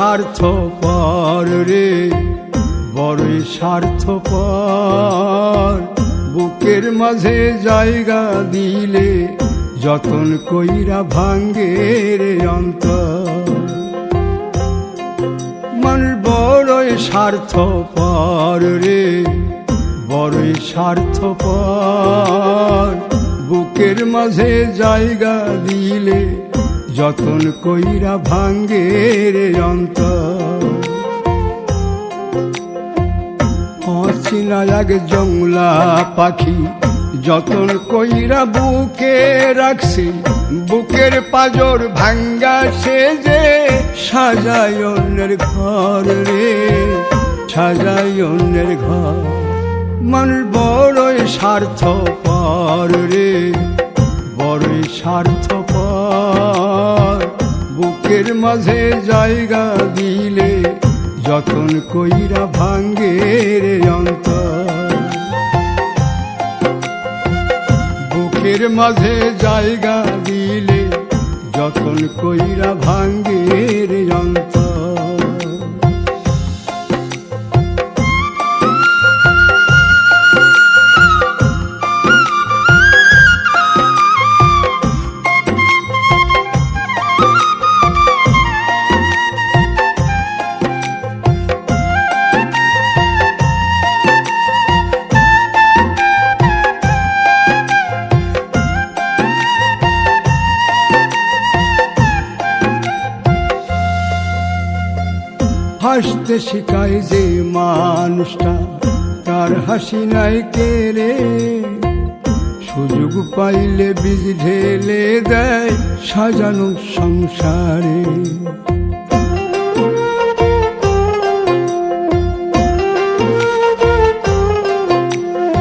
স্বার্থপর রে, বড়ই স্বার্থপর। বুকের মাঝে জায়গা দিলে যতন কইরা ভাঙ্গে রে অন্তর। মানুষ বড়ই স্বার্থপর রে, বড়ই স্বার্থপর। বুকের মাঝে জায়গা দিলে যতন কইরা ভাঙ্গে রে অন্তর। অচিনা এক জংলা পাখি যতন কইরা বুকে রাখছি, বুকের পাজর ভাঙ্গা সে যে সাজায় অন্যের ঘর রে, সাজায় অন্যের ঘর। মানুষ বড়ই স্বার্থপর রে, বড়ই স্বার্থপর। বুকের মাঝে জায়গা দিলে যতন কইরা ভাঙ্গে রে অন্তর। বুকের মাঝে জায়গা দিলে যতন কইরা ভাঙ্গে রে অন্তর। হাসতে শিখায় যে মানুষটা, তার হাসি নাই কেড়ে। সুযোগ পাইলে বীজ ঢেলে দেয় সাজানো সংসারে।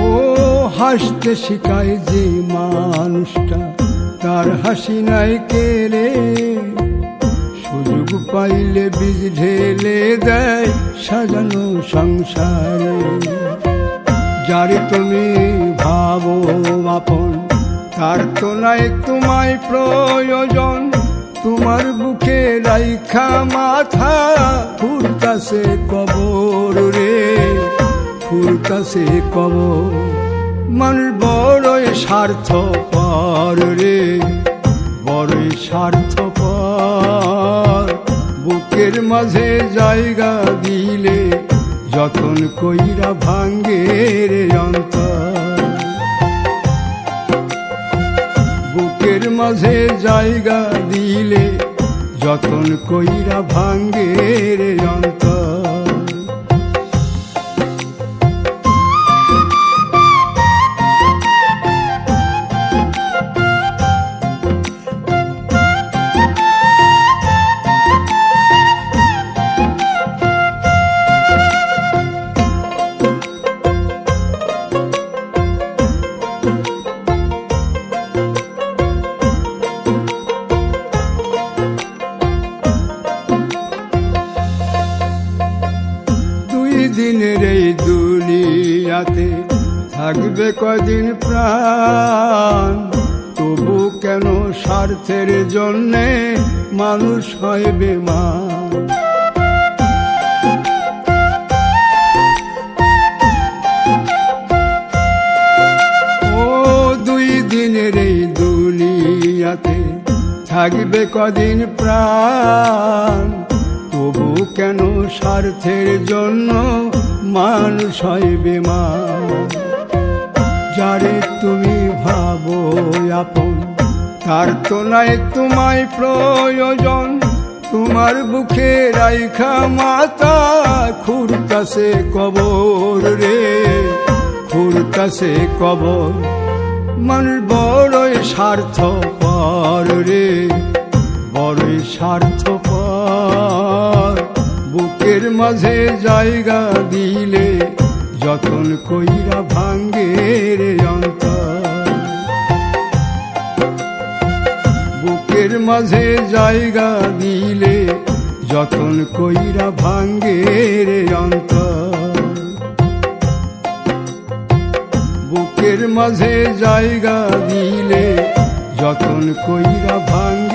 ও হাসতে শিখায় যে মানুষটা, তার হাসি নাই কেড়ে। সুযোগ পাইলে বীজ ঢেলে দেয় সাজানো সংসারে। যারে তুমি ভাবো আপন, তার তো নাই তোমায় প্রয়োজন। তোমার বুকে রাইখা মাথা ফুরতাছে কবর রে, ফুরতাছে কবর। মানুষ বড়ই স্বার্থপর রে, বড়ই স্বার্থপর। বুকের মাঝে জায়গা দিলে যতন কইরা ভাঙ্গে রে অন্তর। বুকের মাঝে জায়গা দিলে যতন কইরা ভাঙ্গে রে অন্তর। দিনের এই দুনিয়াতে থাকবে কদিন প্রাণ, তবু কেন স্বার্থের জন্যে মানুষ হয় বেমান। ও দুই দিনের এই দুনিয়াতে থাকবে কদিন প্রাণ, তবু কেন স্বার্থের জন্য মানুষ হয় বেমান। যারে তুমি ভাবো আপন, তার তো নাই তোমায় প্রয়োজন। তোমার বুকে রাইখা মাথা খুরতাছে কবর রে, খুরতাছে কবর। মানুষ বড়ই স্বার্থপর রে, বড়ই স্বার্থপর। বুকের মাঝে জায়গা দিলে যতন কইরা ভাঙ্গে রে অন্তর। বুকের মাঝে জায়গা দিলে যতন কইরা ভাঙ্গে রে অন্তর। বুকের মাঝে জায়গা দিলে যতন কইরা ভাঙ্গে